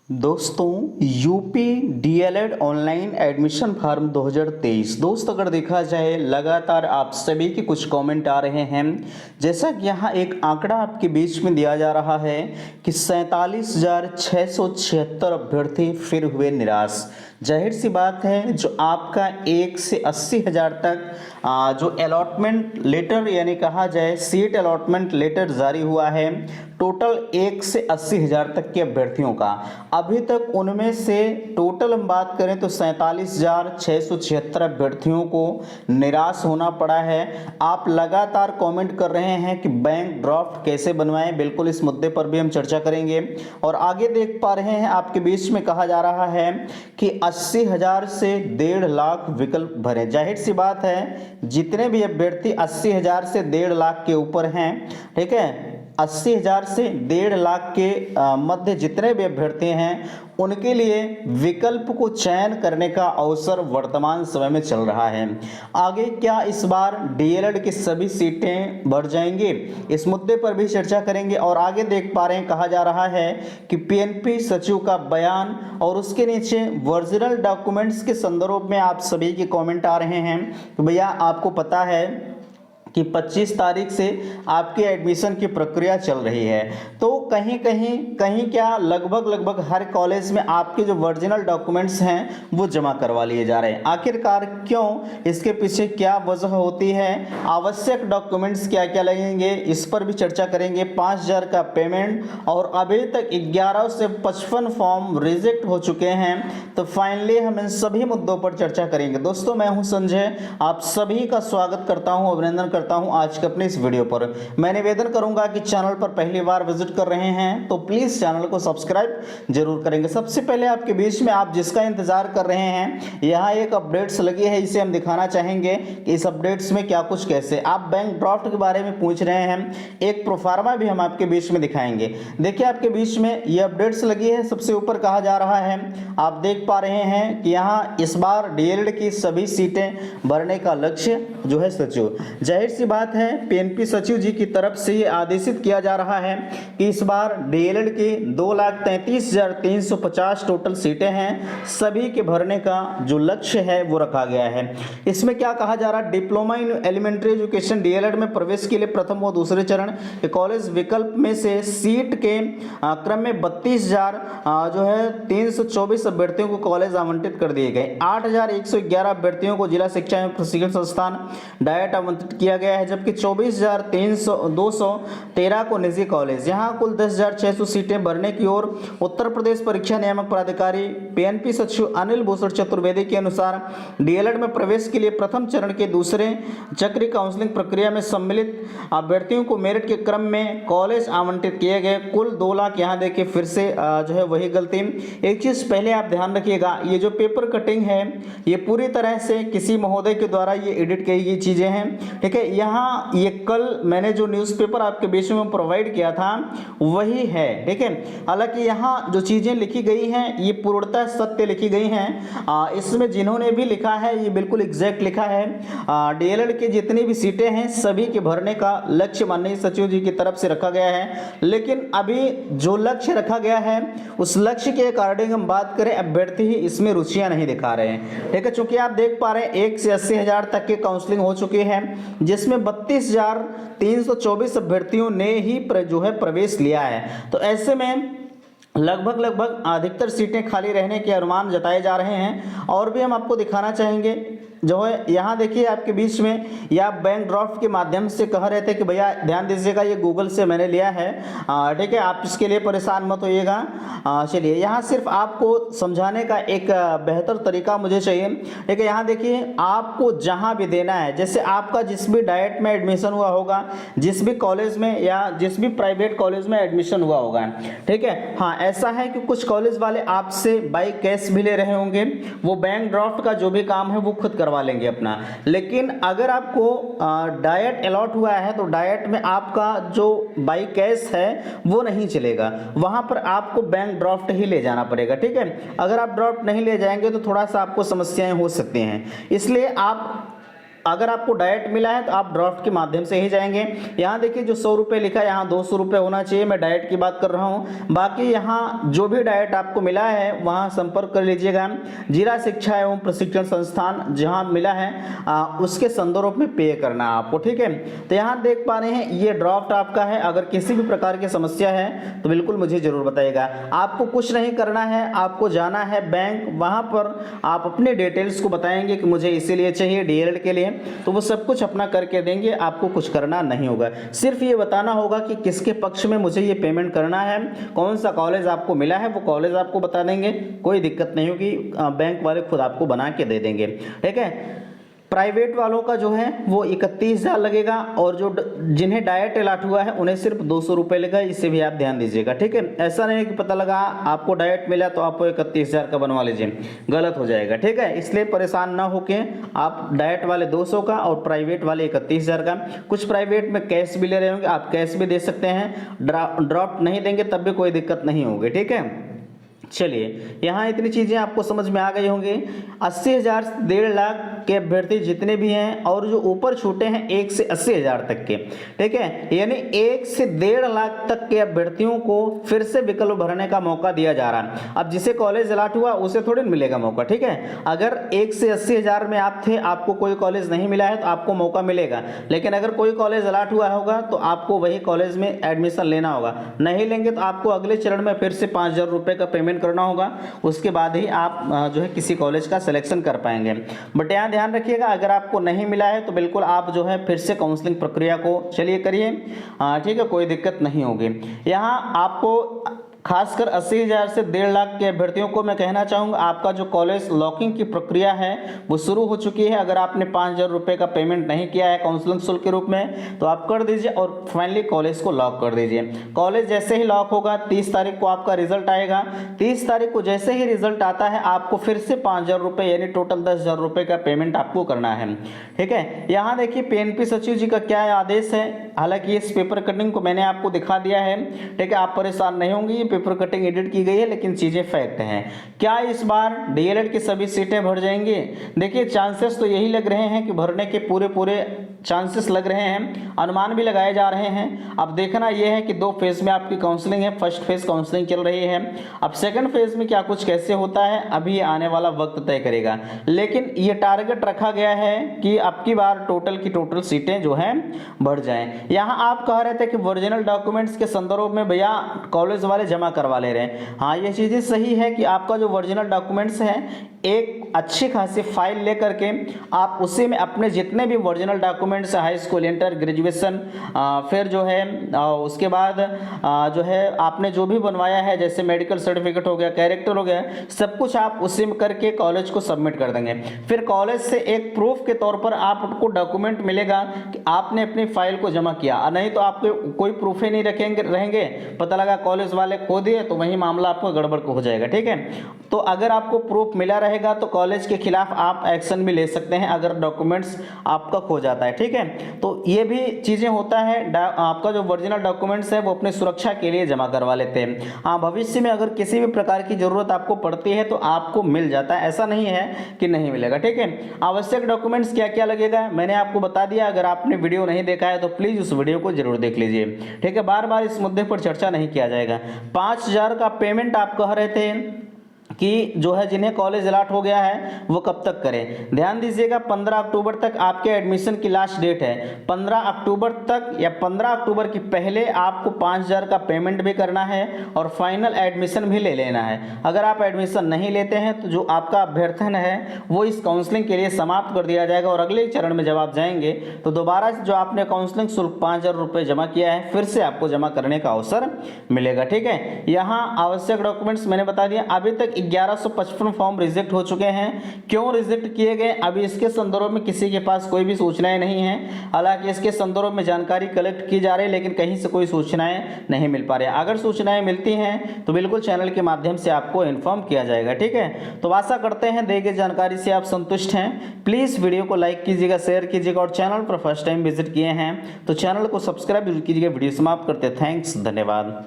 दोस्तों UP DElEd online admission form 2023 दोस्त अगर देखा जाए लगातार आप सभी के कुछ कमेंट आ रहे हैं। जैसा कि यहाँ एक आंकड़ा आपके बीच में दिया जा रहा है कि 47,676 अभ्यर्थी फिर हुए निराश। जाहिर सी बात है जो आपका 1 से 80,000 तक जो अलॉटमेंट लेटर यानी कहा जाए सीट अलॉटमेंट लेटर जारी हुआ है टोटल 1 से 80,000 तक के अभ्यर्थियों का। अभी तक उनमें से टोटल हम बात करें तो 47,676 अभ्यर्थियों को निराश होना पड़ा है। आप लगातार कमेंट कर रहे हैं कि बैंक ड्राफ्ट कैसे बनवाएं, बिल्कुल इस मुद्दे पर भी हम चर्चा करेंगे। और आगे देख पा रहे हैं आपके बीच में कहा जा रहा है कि 80,000 से 1.5 लाख विकल्प भरें। जाहिर सी बात है जितने भी अभ्यर्थी 80,000 से 1.5 लाख के ऊपर हैं, ठीक है, 80,000 से 1.5 लाख के मध्य जितने भी अभ्यर्थी हैं उनके लिए विकल्प को चयन करने का अवसर वर्तमान समय में चल रहा है। आगे क्या इस बार डीएलएड की सभी सीटें बढ़ जाएंगी, इस मुद्दे पर भी चर्चा करेंगे। और आगे देख पा रहे हैं कहा जा रहा है कि पीएनपी सचिव का बयान और उसके नीचे ओरिजिनल डॉक्यूमेंट्स के संदर्भ में आप सभी के कमेंट आ रहे हैं। तो भैया आपको पता है कि 25 तारीख से आपके एडमिशन की प्रक्रिया चल रही है, तो कहीं क्या लगभग हर कॉलेज में आपके जो ओरिजिनल डॉक्यूमेंट्स हैं वो जमा करवा लिए जा रहे हैं। आखिरकार क्यों, इसके पीछे क्या वजह होती है, आवश्यक डॉक्यूमेंट्स क्या क्या लगेंगे, इस पर भी चर्चा करेंगे। 5,000 का पेमेंट और अभी तक 11 से 55 फॉर्म रिजेक्ट हो चुके हैं। तो फाइनली हम इन सभी मुद्दों पर चर्चा करेंगे। दोस्तों मैं हूं संजय, आप सभी का स्वागत करता हूं, अभिनंदन करता हूं आज के अपने इस वीडियो पर। मैं निवेदन करूंगा कि चैनल पर पहली बार विजिट कर रहे हैं तो प्लीज चैनल को सब्सक्राइब जरूर करेंगे। सबसे पहले आपके बीच में आप जिसका इंतजार कर रहे हैं, यहाँ एक अपडेट्स लगी है, इसे हम दिखाना चाहेंगे कि इस अपडेट्स में क्या कुछ कैसे। आप बैंक ड्राफ्ट के बारे में पूछ रहे हैं, एक प्रोफार्मा भी हम आपके बीच में दिखाएंगे। देखिए आपके बीच में ये अपडेट्स लगी है, सबसे ऊपर कहा जा रहा है, आप देख पा रहे हैं कि यहाँ इस बार डीएलएड की सभी सीटें भरने का लक्ष्य जो है सचिव, जाहिर सी बात है पीएनपी सचिव जी की तरफ से ये आदेशित किया जा रहा है कि इस बार डीएलएड की 2,33,350 टोटल सीटें हैं, सभी के भरने का जो लक्ष्य है वो रखा गया है। इसमें क्या कहा जा रहा है, diploma in elementary education DElEd में प्रवेश के लिए प्रथम व दूसरे चरण के कॉलेज विकल्प में से सीट के क्रम में 32,000 जो है 324 अभ्यर्थियों को कॉलेज आवंटित कर दिए गए। 8,111 अभ्यर्थियों को जिला शिक्षा एवं प्रशिक्षण संस्थान डायट आवंटित किया गया है, जबकि 24,213 को निजी कॉलेज। यहाँ कुल 10,600 सीटें भरने की ओर उत्तर प्रदेश परीक्षा नियामक प्राधिकारी पीएनपी सचिव अनिल भूषण चतुर्वेदी के अनुसार डीएलएड में प्रवेश के लिए प्रथम चरण के दूसरे चक्र काउंसलिंग प्रक्रिया में सम्मिलित अभ्यर्थियों को मेरिट के क्रम में कॉलेज आवंटित किए गए कुल 2 लाख। यहाँ देखिए फिर से जो है वही गलती, एक चीज पहले आप ध्यान रखिएगा, ये जो पेपर कटिंग है ये पूरी तरह से किसी महोदय के द्वारा ये एडिट की गई चीजें हैं, ठीक है। यहाँ ये कल मैंने जो न्यूज़पेपर आपके बीच में प्रोवाइड किया था वही है, ठीक है। हालांकि यहाँ जो चीजें लिखी गई हैं ये पूर्णतः सत्य लिखी गई हैं। इसमें जिन्होंने भी लिखा है ये बिल्कुल एग्जैक्ट लिखा है। डीएलएड की जितनी भी सीटें हैं सभी के भरने का लक्ष्य माननीय सचिव जी की तरफ से रखा गया है, लेकिन अभी जो लक्ष्य रखा गया है उस लक्ष्य के अकॉर्डिंग हम बात करें अभ्यर्थी ही इसमें रुचियां नहीं दिखा रहे हैं, ठीक है। चूंकि आप देख पा रहे हैं 1 से 80,000 तक की काउंसलिंग हो चुकी है, जिसमें 32,324 अभ्यर्थियों ने ही जो है प्रवेश लिया है। तो ऐसे में लगभग अधिकतर सीटें खाली रहने के अनुमान जताए जा रहे हैं। और भी हम आपको दिखाना चाहेंगे जो है, यहाँ देखिए आपके बीच में या बैंक ड्राफ्ट के माध्यम से कह रहे थे कि भैया ध्यान दीजिएगा ये गूगल से मैंने लिया है, ठीक है, आप इसके लिए परेशान मत होइएगा। चलिए यहाँ सिर्फ आपको समझाने का एक बेहतर तरीका मुझे चाहिए, ठीक है। यहाँ देखिए आपको जहाँ भी देना है, जैसे आपका जिस भी डाइट में एडमिशन हुआ होगा, जिस भी कॉलेज में या जिस भी प्राइवेट कॉलेज में एडमिशन हुआ होगा, ठीक है। हाँ ऐसा है कि कुछ कॉलेज वाले आपसे बाई कैश भी ले रहे होंगे, वो बैंक ड्राफ्ट का जो भी काम है वो खुद करवा लेंगे अपना। लेकिन अगर आपको डाइट अलॉट हुआ है तो डाइट में आपका जो बाई कैश है वो नहीं चलेगा, वहां पर आपको बैंक ड्राफ्ट ही ले जाना पड़ेगा, ठीक है। अगर आप ड्राफ्ट नहीं ले जाएंगे तो थोड़ा सा आपको समस्याएं हो सकती हैं, इसलिए आप अगर आपको डायरेक्ट मिला है तो आप ड्राफ्ट के माध्यम से ही जाएंगे। यहाँ देखिए जो 100 रुपये लिखा है, यहाँ 200 रुपये होना चाहिए, मैं डायरेक्ट की बात कर रहा हूँ। बाकी यहाँ जो भी डायरेक्ट आपको मिला है वहाँ संपर्क कर लीजिएगा। जिला शिक्षा एवं प्रशिक्षण संस्थान जहाँ मिला है उसके संदर्भ में पे करना है आपको, ठीक है। तो यहाँ देख पा रहे हैं ये ड्राफ्ट आपका है। अगर किसी भी प्रकार की समस्या है तो बिल्कुल मुझे जरूर बताइएगा। आपको कुछ नहीं करना है, आपको जाना है बैंक, वहाँ पर आप अपने डिटेल्स को बताएंगे कि मुझे इसीलिए चाहिए डीएलएड के लिए, तो वो सब कुछ अपना करके देंगे। आपको कुछ करना नहीं होगा, सिर्फ ये बताना होगा कि किसके पक्ष में मुझे ये पेमेंट करना है, कौन सा कॉलेज आपको मिला है वो कॉलेज आपको बता देंगे, कोई दिक्कत नहीं होगी, बैंक वाले खुद आपको बना के दे देंगे, ठीक है। प्राइवेट वालों का जो है वो 31,000 लगेगा और जो जिन्हें डायरेक्ट अलॉट हुआ है उन्हें सिर्फ 200 रुपये लगेगा। इसे भी आप ध्यान दीजिएगा, ठीक है। ऐसा नहीं है कि पता लगा आपको डायरेक्ट मिला तो आप 31,000 का बनवा लीजिए, गलत हो जाएगा, ठीक है। इसलिए परेशान ना होके आप डायरेक्ट वाले 200 का और प्राइवेट वाले 31,000 का, कुछ प्राइवेट में कैश भी ले रहे होंगे, आप कैश भी दे सकते हैं, ड्राफ्ट नहीं देंगे तब भी कोई दिक्कत नहीं होगी, ठीक है। चलिए यहाँ इतनी चीज़ें आपको समझ में आ गई होंगी। 80,000 से 1.5 लाख के अभ्यर्थी जितने भी हैं और जो ऊपर छूटे हैं 1 से 80,000 तक के, ठीक है, यानी 1 से 1.5 लाख तक के अभ्यर्थियों को फिर से विकल्प भरने का मौका दिया जा रहा है। अब जिसे कॉलेज अलॉट हुआ उसे थोड़ी मिलेगा मौका, ठीक है। अगर 1 से 80,000 में आप थे, आपको कोई कॉलेज नहीं मिला है तो आपको मौका मिलेगा, लेकिन अगर कोई कॉलेज अलॉट हुआ होगा तो आपको वही कॉलेज में एडमिशन लेना होगा। नहीं लेंगे तो आपको अगले चरण में फिर से 5,000 रुपये का पेमेंट करना होगा, उसके बाद ही आप जो है किसी कॉलेज का सिलेक्शन कर पाएंगे। बट यहाँ ध्यान रखिएगा, अगर आपको नहीं मिला है तो बिल्कुल आप जो है फिर से काउंसलिंग प्रक्रिया को चलिए करिए, ठीक है, कोई दिक्कत नहीं होगी। यहाँ आपको खासकर 80,000 से 1.5 लाख के अभ्यर्थियों को मैं कहना चाहूँगा, आपका जो कॉलेज लॉकिंग की प्रक्रिया है वो शुरू हो चुकी है। अगर आपने 5,000 रुपये का पेमेंट नहीं किया है काउंसलिंग शुल्क के रूप में तो आप कर दीजिए और फाइनली कॉलेज को लॉक कर दीजिए। कॉलेज जैसे ही लॉक होगा 30 तारीख को आपका रिजल्ट आएगा। 30 तारीख को जैसे ही रिजल्ट आता है आपको फिर से 5,000 रुपये यानी टोटल 10,000 रुपये का पेमेंट आपको करना है, ठीक है। यहाँ देखिए पीएनपी सचिव जी का क्या आदेश है, हालांकि इस पेपर कटिंग को मैंने आपको दिखा दिया है, ठीक है, आप परेशान नहीं होंगे, ये पेपर कटिंग एडिट की गई है लेकिन चीजें फैक्ट हैं। क्या इस बार डीएलएड की सभी सीटें भर जाएंगी? देखिए चांसेस तो यही लग रहे हैं कि भरने के पूरे चांसेस लग रहे हैं, अनुमान भी लगाए जा रहे हैं। अब देखना यह है कि 2 फेज में आपकी काउंसलिंग है, फर्स्ट फेज काउंसलिंग चल रही है, अब सेकंड फेज में क्या कुछ कैसे होता है अभी आने वाला वक्त तय करेगा। लेकिन ये टारगेट रखा गया है कि अब की बार टोटल की टोटल सीटें जो हैं बढ़ जाएं। यहाँ आप कह रहे थे कि ओरिजिनल डॉक्यूमेंट्स के संदर्भ में भैया कॉलेज वाले जमा करवा ले रहे हैं, हाँ ये चीज़ें सही है कि आपका जो ओरिजिनल डॉक्यूमेंट्स हैं एक अच्छी खासी फाइल लेकर के आप उसी में अपने जितने भी original documents, high school, inter, graduation, फिर जो है उसके बाद जो है आपने जो भी बनवाया है जैसे मेडिकल सर्टिफिकेट हो गया, कैरेक्टर हो गया, सब कुछ आप उसी में करके कॉलेज को सबमिट कर देंगे। फिर कॉलेज से एक प्रूफ के तौर पर आपको डॉक्यूमेंट मिलेगा कि आपने अपनी फाइल को जमा किया, नहीं तो आपके कोई प्रूफ ही नहीं रहेंगे, पता लगा कॉलेज वाले खो दिए तो वही मामला आपको गड़बड़ हो जाएगा, ठीक है। तो अगर आपको प्रूफ मिला रहेगा तो कॉलेज के खिलाफ आप एक्शन भी ले सकते हैं अगर डॉक्यूमेंट्स आपका खो जाता है, ठीक है। तो ये भी चीज़ें होता है, आपका जो ओरिजिनल डॉक्यूमेंट्स है वो अपने सुरक्षा के लिए जमा करवा लेते हैं। हाँ भविष्य में अगर किसी भी प्रकार की जरूरत आपको पड़ती है तो आपको मिल जाता है, ऐसा नहीं है कि नहीं मिलेगा, ठीक है। आवश्यक डॉक्यूमेंट्स क्या क्या लगेगा मैंने आपको बता दिया, अगर आपने वीडियो नहीं देखा है तो प्लीज़ उस वीडियो को जरूर देख लीजिए, ठीक है। बार बार इस मुद्दे पर चर्चा नहीं किया जाएगा। 5,000 का पेमेंट आप कह रहे थे कि जो है जिन्हें कॉलेज अलॉट हो गया है वो कब तक करें, ध्यान दीजिएगा 15 अक्टूबर तक आपके एडमिशन की लास्ट डेट है। 15 अक्टूबर तक या 15 अक्टूबर के पहले आपको 5,000 का पेमेंट भी करना है और फाइनल एडमिशन भी ले लेना है। अगर आप एडमिशन नहीं लेते हैं तो जो आपका अभ्यर्थन है वो इस काउंसलिंग के लिए समाप्त कर दिया जाएगा और अगले चरण में जब आप जाएंगे तो दोबारा जो आपने काउंसलिंग शुल्क 5,000 रुपये जमा किया है फिर से आपको जमा करने का अवसर मिलेगा, ठीक है। यहाँ आवश्यक डॉक्यूमेंट्स मैंने बता दिया। अभी तक 1155 फॉर्म रिजेक्ट हो चुके हैं। क्यों रिजेक्ट किए गए अभी इसके संदर्भ में किसी के पास कोई भी सूचनाएं नहीं है, हालांकि इसके संदर्भ में जानकारी कलेक्ट की जा रही है लेकिन कहीं से कोई सूचनाएं नहीं मिल पा रही। अगर सूचनाएं मिलती हैं तो बिल्कुल चैनल के माध्यम से आपको इन्फॉर्म किया जाएगा, ठीक है। तो आशा करते हैं दी गई जानकारी से आप संतुष्ट हैं। प्लीज़ वीडियो को लाइक कीजिएगा, शेयर कीजिएगा और चैनल पर फर्स्ट टाइम विजिट किए हैं तो चैनल को सब्सक्राइब कीजिएगा। वीडियो समाप्त करते हैं, थैंक्स, धन्यवाद।